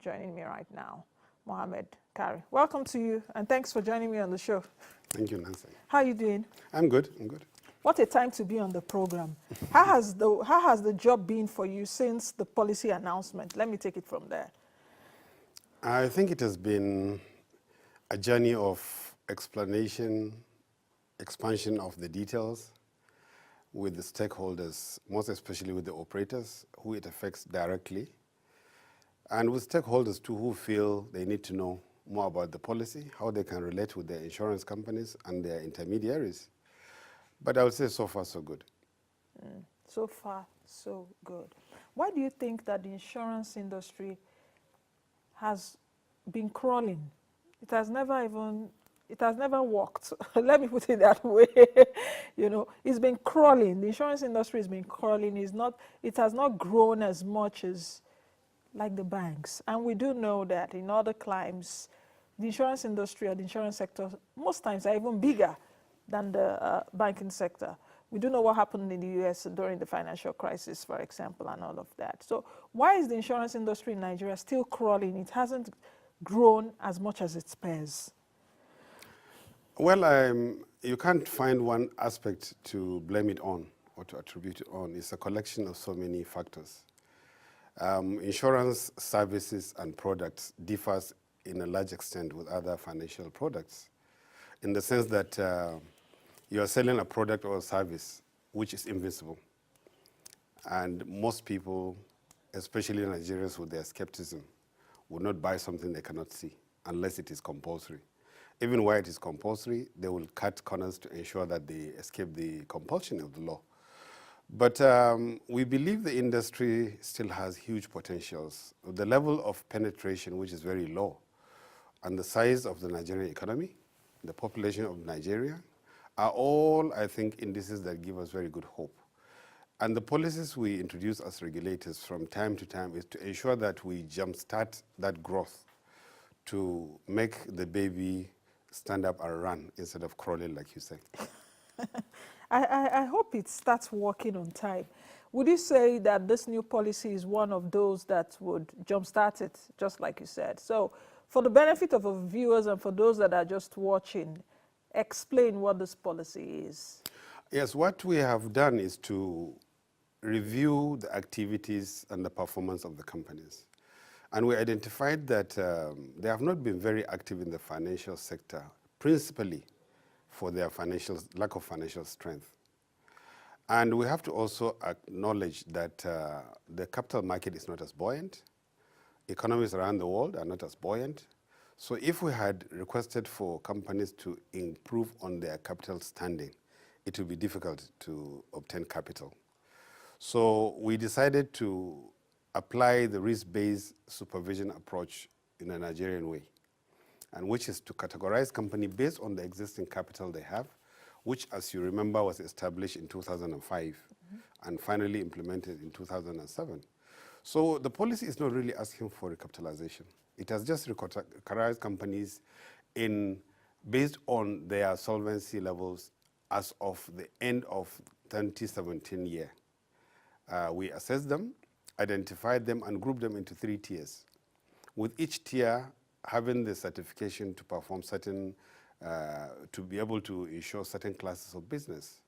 joining me right now, Mohammed Kari. Welcome to you, and thanks for joining me on the show. Thank you, Nancy. How are you doing? I'm good. What a time to be on the program. How has the job been for you since the policy announcement? Let me take it from there. I think it has been a journey of explanation, expansion of the details with the stakeholders, most especially with the operators, who it affects directly, and with stakeholders too, who feel they need to know more about the policy, how they can relate with their insurance companies and their intermediaries. But I would say so far, so good. So far, so good. Why do you think that the insurance industry has been crawling? It has never worked. Let me put it that way. It's been crawling. The insurance industry has been crawling. It has not grown as much as like the banks. And we do know that in other climes, the insurance industry or the insurance sector most times are even bigger than the banking sector. We do know what happened in the US during the financial crisis, for example, and all of that. So why is the insurance industry in Nigeria still crawling? It hasn't grown as much as its peers. Well, you can't find one aspect to blame it on or to attribute it on. It's a collection of so many factors. Insurance services and products differs in a large extent with other financial products, in the sense that you are selling a product or a service which is invisible. And most people, especially Nigerians with their skepticism, will not buy something they cannot see unless it is compulsory. Even where it is compulsory, they will cut corners to ensure that they escape the compulsion of the law. But we believe the industry still has huge potentials. The level of penetration, which is very low, and the size of the Nigerian economy, the population of Nigeria, are all, I think, indices that give us very good hope. And the policies we introduce as regulators from time to time is to ensure that we jumpstart that growth to make the baby stand up and run instead of crawling, like you say. I hope it starts working on time. Would you say that this new policy is one of those that would jumpstart it, just like you said? So for the benefit of our viewers and for those that are just watching, explain what this policy is. Yes, what we have done is to review the activities and the performance of the companies. And we identified that they have not been very active in the financial sector, principally for their lack of financial strength. And we have to also acknowledge that the capital market is not as buoyant. Economies around the world are not as buoyant. So if we had requested for companies to improve on their capital standing, it would be difficult to obtain capital. So we decided to apply the risk-based supervision approach in a Nigerian way, and which is to categorize company based on the existing capital they have, which, as you remember, was established in 2005 and finally implemented in 2007. So the policy is not really asking for recapitalization. It has just categorized companies based on their solvency levels as of the end of 2017 year. We assessed them, identified them, and grouped them into 3 tiers, with each tier having the certification to perform certain, to be able to insure certain classes of business.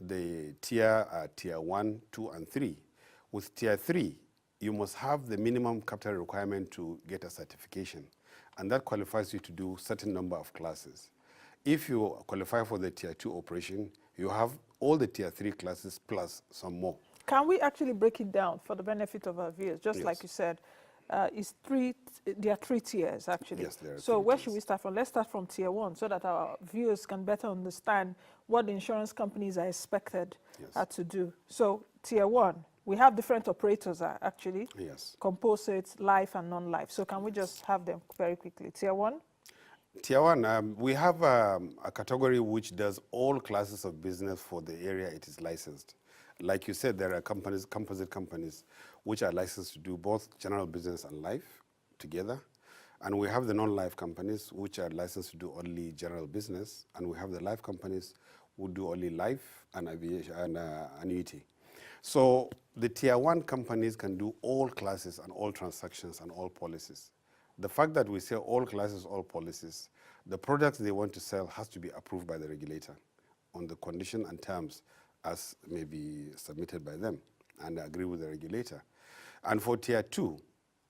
The tier are tier 1, 2, and 3. With tier 3, you must have the minimum capital requirement to get a certification, and that qualifies you to do certain number of classes. If you qualify for the tier 2 operation, you have all the tier 3 classes plus some more. Can we actually break it down for the benefit of our viewers? Just like you said, there are 3 tiers actually. Yes, there are so 3 where tiers. should we start from? Let's start from tier 1 so that our viewers can better understand what the insurance companies are expected to do. So tier 1, we have different operators actually. Yes. Composites, life and non-life. So can we just have them very quickly? Tier 1? Tier 1, we have a category which does all classes of business for the area it is licensed. Like you said, there are composite companies, which are licensed to do both general business and life together. And we have the non-life companies, which are licensed to do only general business. And we have the life companies who do only life and aviation and annuity. So the tier one companies can do all classes and all transactions and all policies. The fact that we say all classes, all policies, the products they want to sell has to be approved by the regulator on the condition and terms as may be submitted by them and agree with the regulator. And for tier two,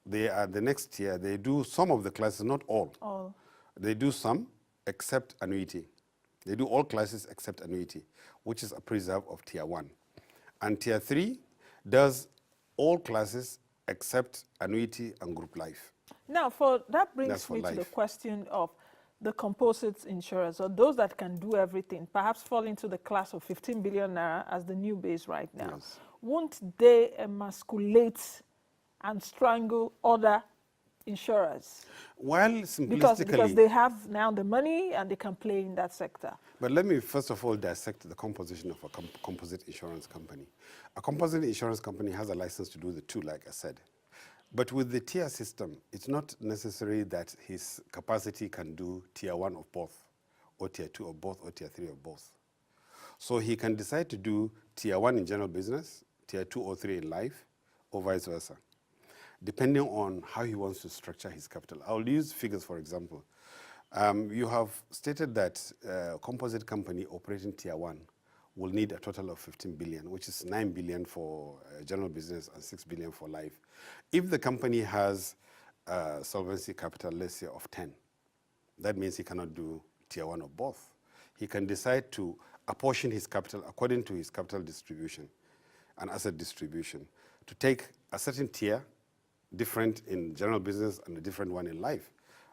they are the next tier. They do some of the classes, not all. All. They do some except annuity. They do all classes except annuity, which is a preserve of tier one. And tier three does all classes except annuity and group life. Now, that brings me to the question of the composite insurers, or those that can do everything, perhaps fall into the class of 15 billion naira as the new base right now. Yes. Won't they emasculate and strangle other insurers? Well, simplistically... Because they have now the money and they can play in that sector. But let me first of all dissect the composition of a composite insurance company. A composite insurance company has a license to do the two, like I said. But with the tier system, it's not necessary that his capacity can do tier one of both, or tier two of both, or tier three of both. So he can decide to do tier one in general business, tier two or three in life, or vice versa, depending on how he wants to structure his capital. I'll use figures, for example. You have stated that a composite company operating tier one will need a total of 15 billion, which is 9 billion for general business and 6 billion for life. If the company has solvency capital, let's say, of 10, that means he cannot do tier one of both. He can decide to apportion his capital according to his capital distribution and asset distribution, to take a certain tier, different in general business and a different one in life.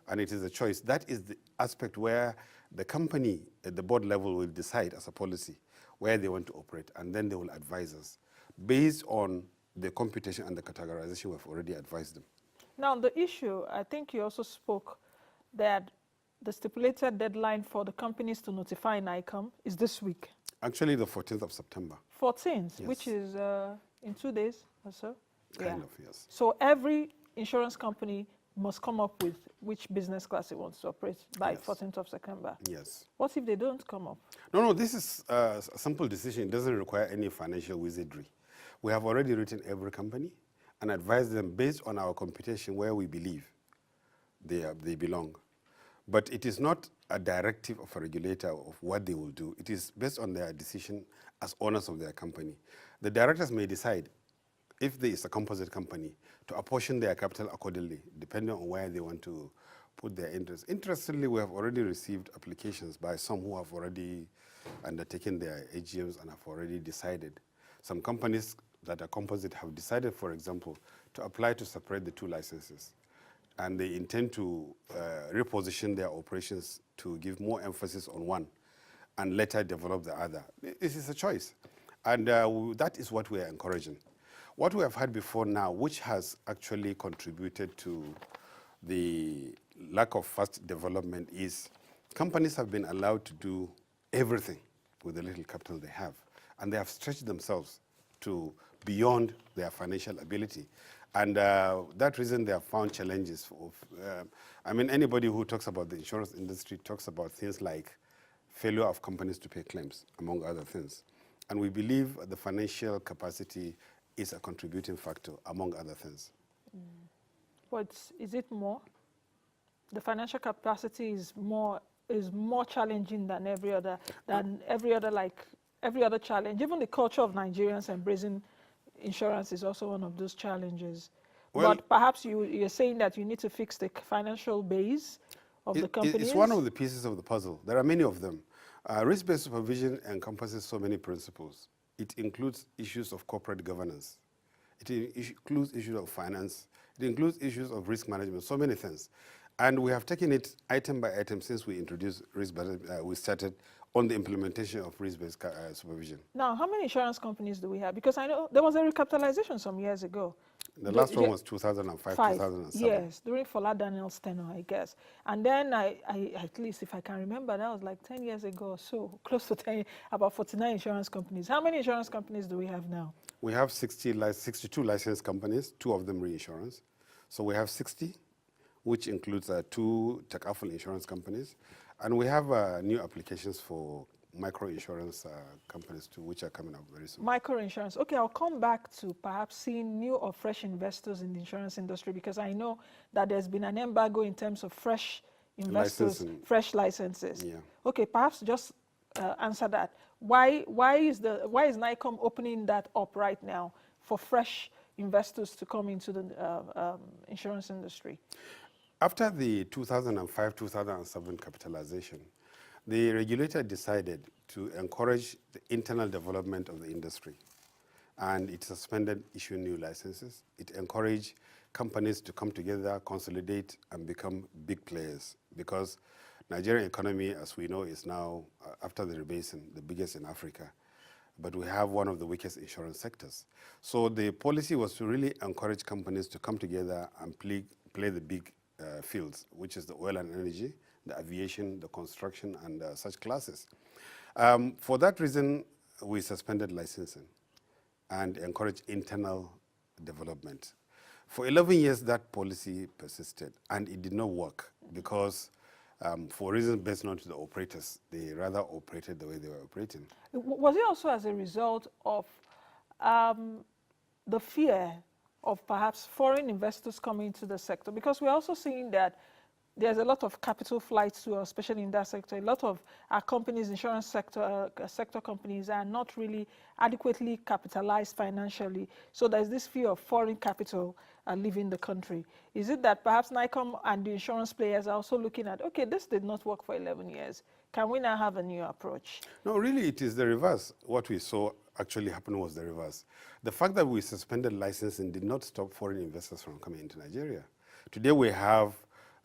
And it is a choice. That is the aspect where the company at the board level will decide as a policy where they want to operate, and then they will advise us based on the computation and the categorization we've already advised them. Now, the issue, I think you also spoke that the stipulated deadline for the companies to notify NICOM is this week. Actually, the 14th of September. 14th, Yes. which is in 2 days or so? Kind of, yes. So every insurance company must come up with which business class it wants to operate by 14th of September. Yes. What if they don't come up? No, this is a simple decision. It doesn't require any financial wizardry. We have already written every company and advised them based on our computation where we believe they belong. But it is not a directive of a regulator of what they will do. It is based on their decision as owners of their company. The directors may decide, if there is a composite company, to apportion their capital accordingly, depending on where they want to put their interest. Interestingly, we have already received applications by some who have already undertaken their AGMs and have already decided. Some companies that are composite have decided, for example, to apply to separate the two licenses. And they intend to reposition their operations to give more emphasis on one and later develop the other. This is a choice. And that is what we are encouraging. What we have had before now, which has actually contributed to the lack of fast development, is companies have been allowed to do everything with the little capital they have. And they have stretched themselves to beyond their financial ability. And that reason they have found challenges. I mean, anybody who talks about the insurance industry talks about things like failure of companies to pay claims, among other things. And we believe the financial capacity is a contributing factor, among other things. But is it more? The financial capacity is more challenging than every other challenge. Even the culture of Nigerians embracing insurance is also one of those challenges. Well, but perhaps you're saying that you need to fix the financial base of the companies? It's one of the pieces of the puzzle. There are many of them. Risk-based supervision encompasses so many principles. It includes issues of corporate governance. It includes issues of finance. It includes issues of risk management, so many things. And we have taken it item by item since we introduced we started on the implementation of risk-based supervision. Now, how many insurance companies do we have? Because I know there was a recapitalization some years ago. The last one was 2005, 2007. Yes, during Fola Daniel's tenure, I guess. And then at least if I can remember, that was like 10 years ago, so close to 10, about 49 insurance companies. How many insurance companies do we have now? We have 62 licensed companies, 2 of them reinsurance. So we have 60, which includes 2 takaful insurance companies. And we have new applications for micro insurance companies too, which are coming up very soon. Micro insurance. Okay, I'll come back to perhaps seeing new or fresh investors in the insurance industry, because I know that there's been an embargo in terms of fresh investors, Licensing. fresh licenses. Yeah. Okay, perhaps just answer that. Why is NICOM opening that up right now for fresh investors to come into the insurance industry? After the 2005-2007 capitalization, the regulator decided to encourage the internal development of the industry, and it suspended issuing new licenses. It encouraged companies to come together, consolidate, and become big players, because Nigerian economy, as we know, is now, after the rebasing, the biggest in Africa. But we have one of the weakest insurance sectors. So the policy was to really encourage companies to come together and play the big fields, which is the oil and energy, the aviation, the construction, and such classes. For that reason, we suspended licensing and encouraged internal development. For 11 years, that policy persisted, and it did not work because for reasons best known to the operators, they rather operated the way they were operating. Was it also as a result of the fear of perhaps foreign investors coming into the sector? Because we're also seeing that there's a lot of capital flights too, especially in that sector. A lot of our companies, insurance sector companies, are not really adequately capitalized financially. So there's this fear of foreign capital leaving the country. Is it that perhaps NICOM and the insurance players are also looking at, okay, this did not work for 11 years. Can we now have a new approach? No, really, it is the reverse. What we saw actually happen was the reverse. The fact that we suspended licensing did not stop foreign investors from coming into Nigeria. Today we have,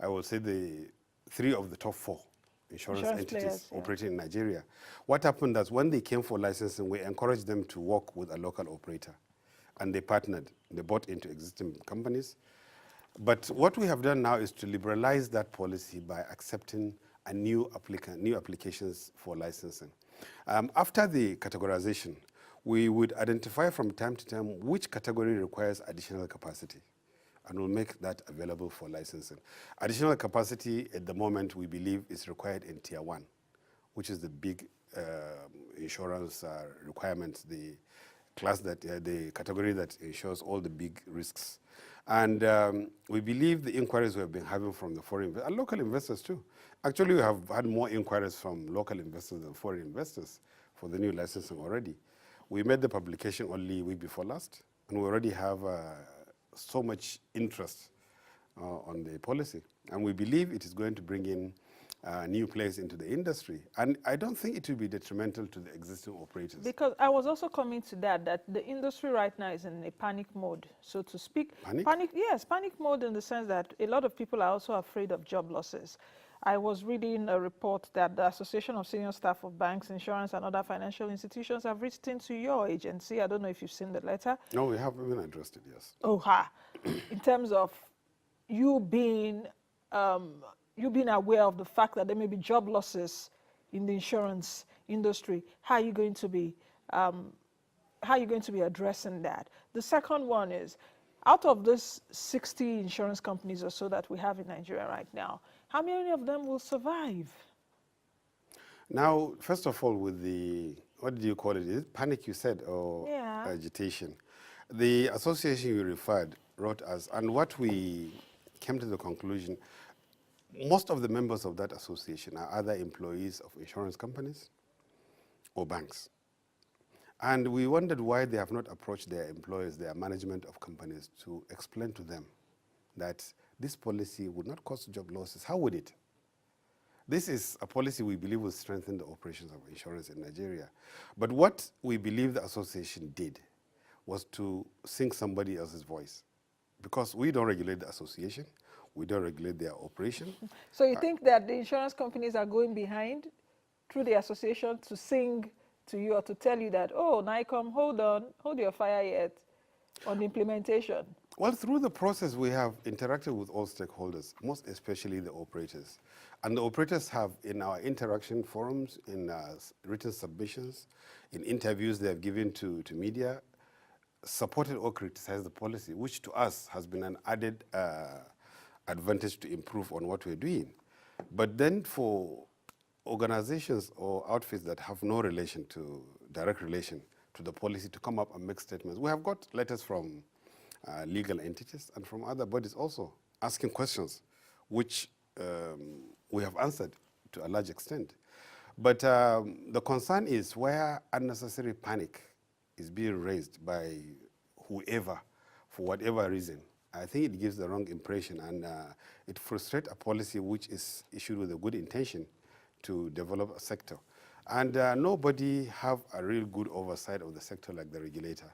I will say, the 3 of the top 4 insurance entities players, yeah, operating in Nigeria. What happened is when they came for licensing, we encouraged them to work with a local operator. And they partnered. They bought into existing companies. But what we have done now is to liberalize that policy by accepting a new applications for licensing. After the categorization, we would identify from time to time which category requires additional capacity, and we'll make that available for licensing. Additional capacity at the moment, we believe, is required in Tier 1, which is the big insurance requirements, the class that, the category that insures all the big risks. And we believe the inquiries we have been having from the foreign and local investors too. Actually, we have had more inquiries from local investors than foreign investors for the new licensing already. We made the publication only a week before last, and we already have so much interest on the policy. And we believe it is going to bring in new players into the industry. And I don't think it will be detrimental to the existing operators. Because I was also coming to that the industry right now is in a panic mode, so to speak. Panic? Yes, panic mode in the sense that a lot of people are also afraid of job losses. I was reading a report that the Association of Senior Staff of Banks, Insurance, and Other Financial Institutions have written to your agency. I don't know if you've seen the letter. No, we haven't even addressed it, yes. Oh, ha. In terms of you being aware of the fact that there may be job losses in the insurance industry, how are you going to be addressing that? The second one is, out of this 60 insurance companies or so that we have in Nigeria right now, how many of them will survive? Now, first of all, with the, what did you call it? Is it panic, you said, or Yeah, agitation? The association you referred wrote us, and what we came to the conclusion, most of the members of that association are either employees of insurance companies or banks. And we wondered why they have not approached their employers, their management of companies, to explain to them that this policy would not cause job losses. How would it? This is a policy we believe will strengthen the operations of insurance in Nigeria. But what we believe the association did was to sing somebody else's voice, because we don't regulate the association, we don't regulate their operation. So you think that the insurance companies are going behind through the association to sing to you or to tell you that, oh, NICOM, hold on, hold your fire yet on implementation? Well, through the process, we have interacted with all stakeholders, most especially the operators. And the operators have, in our interaction forums, in written submissions, in interviews they have given to media, supported or criticized the policy, which to us has been an added advantage to improve on what we're doing. But then for organizations or outfits that have no relation to, direct relation to the policy to come up and make statements. We have got letters from legal entities and from other bodies also asking questions, which we have answered to a large extent. But the concern is where unnecessary panic is being raised by whoever, for whatever reason. I think it gives the wrong impression, and it frustrates a policy which is issued with a good intention to develop a sector. And nobody have a real good oversight of the sector like the regulator.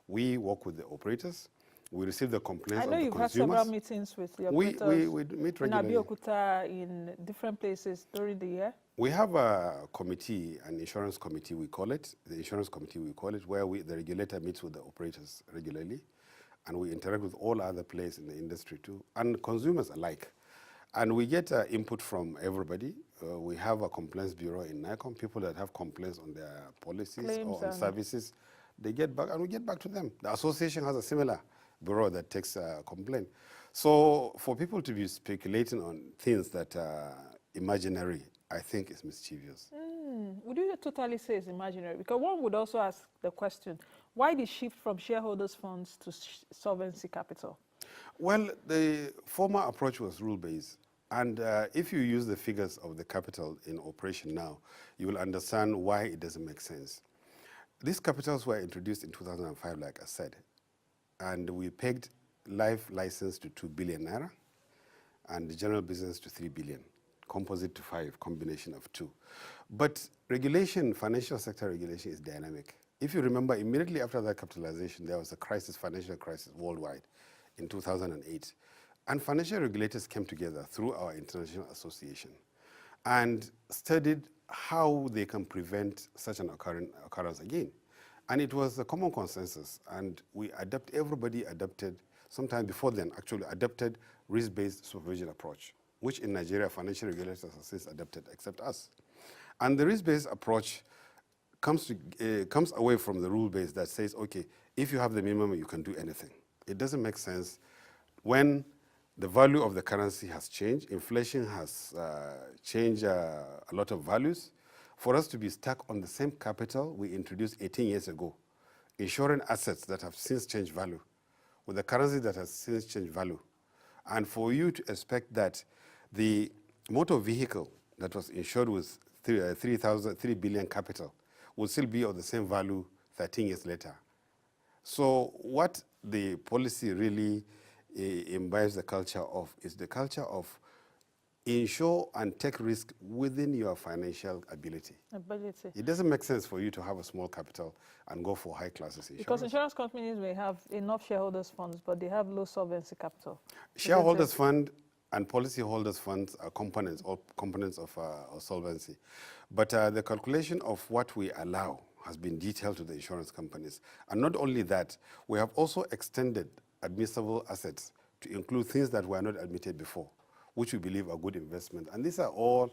We work with the operators. We receive the complaints of the consumers. I know you've had several meetings with the operators we meet in regularly. Abeokuta, in different places during the year. We have a committee, an insurance committee we call it, the insurance committee we call it, where the regulator meets with the operators regularly, and we interact with all other players in the industry too, and consumers alike. And we get input from everybody. We have a complaints bureau in NICOM, people that have complaints on their policies Claims or on services. They get back, and we get back to them. The association has a similar bureau that takes a complaint. So for people to be speculating on things that are imaginary, I think is mischievous. Would you totally say it's imaginary? Because one would also ask the question, why the shift from shareholders' funds to solvency capital? Well, the former approach was rule-based. And if you use the figures of the capital in operation now, you will understand why it doesn't make sense. These capitals were introduced in 2005, like I said, and we pegged life license to 2 billion naira and the general business to 3 billion, composite to 5, combination of 2. But regulation, financial sector regulation is dynamic. If you remember, immediately after that capitalization, there was a crisis, financial crisis worldwide in 2008. And financial regulators came together through our international association and studied how they can prevent such an occurrence again. And it was a common consensus, and everybody adopted, sometime before then, actually adopted risk-based supervision approach, which in Nigeria, financial regulators have since adopted, except us. And the risk-based approach comes away from the rule-based that says, okay, if you have the minimum, you can do anything. It doesn't make sense when the value of the currency has changed, inflation has changed a lot of values. For us to be stuck on the same capital we introduced 18 years ago, insuring assets that have since changed value, with a currency that has since changed value, and for you to expect that the motor vehicle that was insured with 3 billion capital will still be of the same value 13 years later. So what the policy really imbibes the culture of is the culture of insure and take risk within your financial ability. It doesn't make sense for you to have a small capital and go for high classes insurance. Because insurance companies may have enough shareholders funds, but they have low solvency capital. Shareholders fund and policyholders funds are components of solvency. But the calculation of what we allow has been detailed to the insurance companies. And not only that, we have also extended admissible assets to include things that were not admitted before, which we believe are good investment. And these are all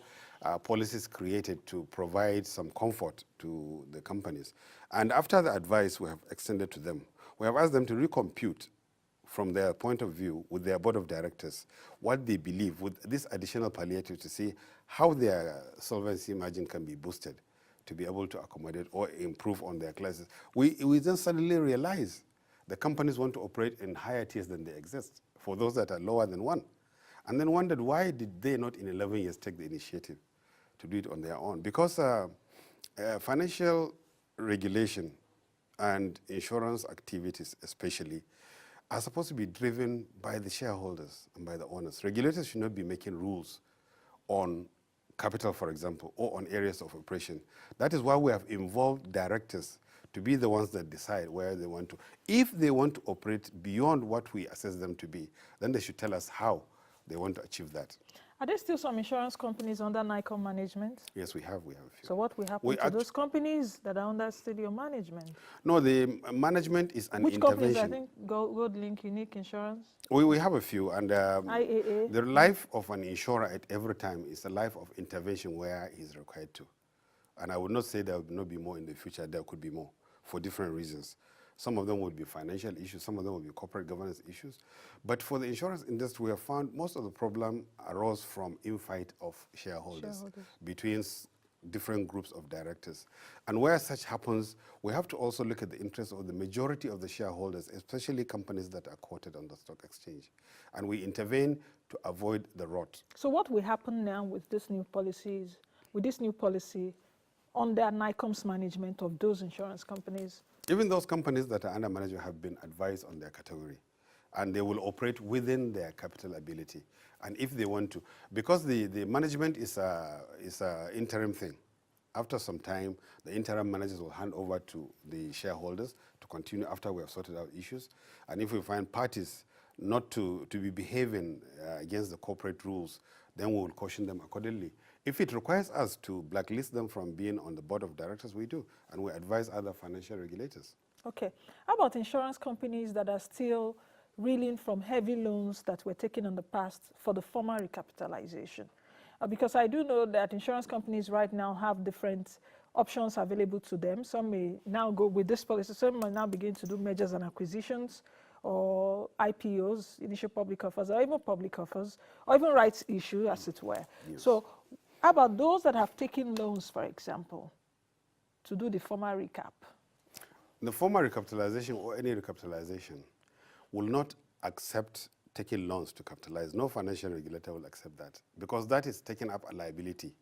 policies created to provide some comfort to the companies. And after the advice we have extended to them, we have asked them to recompute from their point of view with their board of directors what they believe with this additional palliative to see how their solvency margin can be boosted to be able to accommodate or improve on their classes. We then suddenly realize the companies want to operate in higher tiers than they exist for those that are lower than 1. And then wondered why did they not in 11 years take the initiative to do it on their own? Because financial regulation and insurance activities especially are supposed to be driven by the shareholders and by the owners. Regulators should not be making rules on capital, for example, or on areas of operation. That is why we have involved directors to be the ones that decide where they want to. If they want to operate beyond what we assess them to be, then they should tell us how they want to achieve that. Are there still some insurance companies under NICOM management? Yes, we have a few. So what will happen to those companies that are under studio management? No, the management is an Which intervention. Which companies? I think Gold Link, Unique Insurance? We have a few. And IAA? the life of an insurer at every time is a life of intervention where he's required to. And I would not say there will not be more in the future. There could be more for different reasons. Some of them would be financial issues, some of them would be corporate governance issues. But for the insurance industry, we have found most of the problem arose from infight of shareholders between different groups of directors. And where such happens, we have to also look at the interests of the majority of the shareholders, especially companies that are quoted on the stock exchange. And we intervene to avoid the rot. So what will happen now with this new policies, with this new policy under NICOM's management of those insurance companies? Even those companies that are under management have been advised on their category, and they will operate within their capital ability. And if they want to, because the management is a interim thing. After some time, the interim managers will hand over to the shareholders to continue after we have sorted out issues. And if we find parties not to be behaving against the corporate rules, then we will caution them accordingly. If it requires us to blacklist them from being on the board of directors, we do, and we advise other financial regulators. Okay. How about insurance companies that are still reeling from heavy loans that were taken in the past for the former recapitalization? Because I do know that insurance companies right now have different options available to them. Some may now go with this policy, some may now begin to do mergers and acquisitions, or IPOs, initial public offers, or even public offers, or even rights issue, as it were. Yes. So how about those that have taken loans, for example, to do the former recap? The former recapitalization or any recapitalization will not accept taking loans to capitalize. No financial regulator will accept that, because that is taking up a liability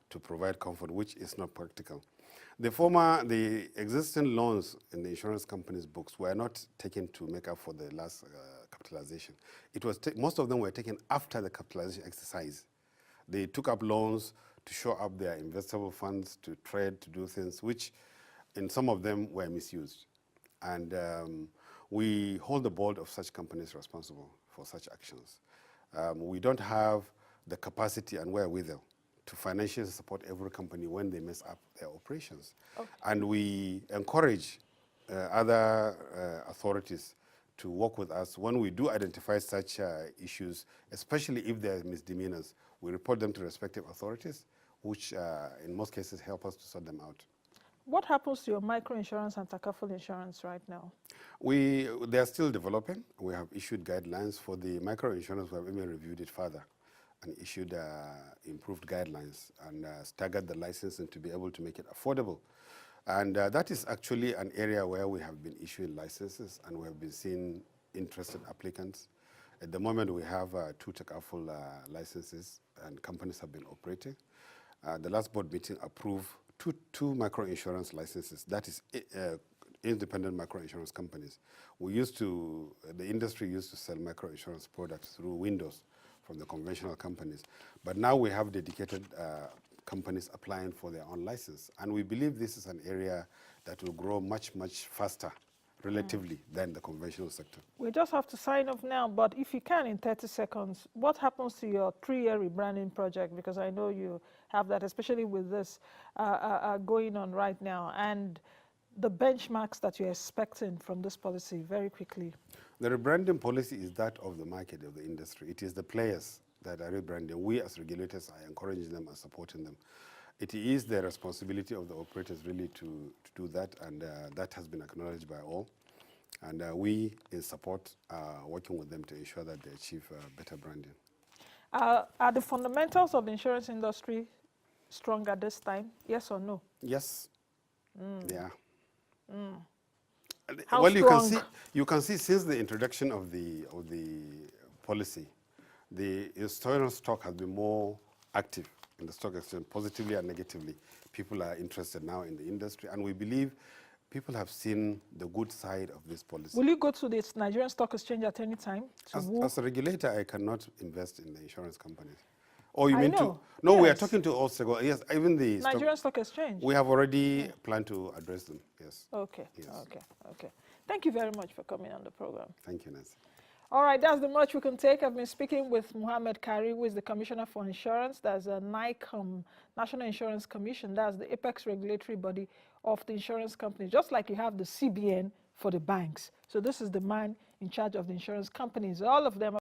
to provide comfort, which is not practical. The existing loans in the insurance company's books were not taken to make up for the last capitalization. It was most of them were taken after the capitalization exercise. They took up loans to shore up their investable funds, to trade, to do things, which in some of them were misused. And we hold the board of such companies responsible for such actions. We don't have the capacity and wherewithal to financially support every company when they mess up their operations. Okay. And we encourage other authorities to work with us when we do identify such issues, especially if there are misdemeanors. We report them to respective authorities, which in most cases help us to sort them out. What happens to your microinsurance and takaful insurance right now? They are still developing. We have issued guidelines for the microinsurance. We have even reviewed it further and issued improved guidelines and staggered the licensing to be able to make it affordable. And that is actually an area where we have been issuing licenses, and we have been seeing interested applicants. At the moment, we have 2 takaful licenses, and companies have been operating. The last board meeting approved two microinsurance licenses. That is independent microinsurance companies. The industry used to sell microinsurance products through windows from the conventional companies. But now we have dedicated companies applying for their own license. And we believe this is an area that will grow much, much faster relatively than the conventional sector. We just have to sign off now, but if you can, in 30 seconds, what happens to your 3-year rebranding project? Because I know you have that, especially with this going on right now, and the benchmarks that you're expecting from this policy very quickly. The rebranding policy is that of the market, of the industry. It is the players that are rebranding. We as regulators are encouraging them and supporting them. It is the responsibility of the operators really to do that, and that has been acknowledged by all. And we, in support, are working with them to ensure that they achieve better branding. Are the fundamentals of the insurance industry strong at this time? Yes or no? Yes. Yeah. How well, strong? you can see since the introduction of the policy, the insurance stock has been more active in the stock exchange, positively and negatively. People are interested now in the industry, and we believe people have seen the good side of this policy. Will you go to the Nigerian Stock Exchange at any time? As a regulator, I cannot invest in the insurance companies. Oh, you I mean know. to? No, yes. We are talking to all stakeholders. Yes, even the Nigerian Stock Exchange. We have already planned to address them. Yes. Okay. Yes. Okay. Thank you very much for coming on the program. Thank you, Nancy. All right, that's the much we can take. I've been speaking with Mohammed Kari, who is the Commissioner for Insurance. That's a NICOM, National Insurance Commission. That's the apex regulatory body of the insurance companies, just like you have the CBN for the banks. So this is the man in charge of the insurance companies. All of them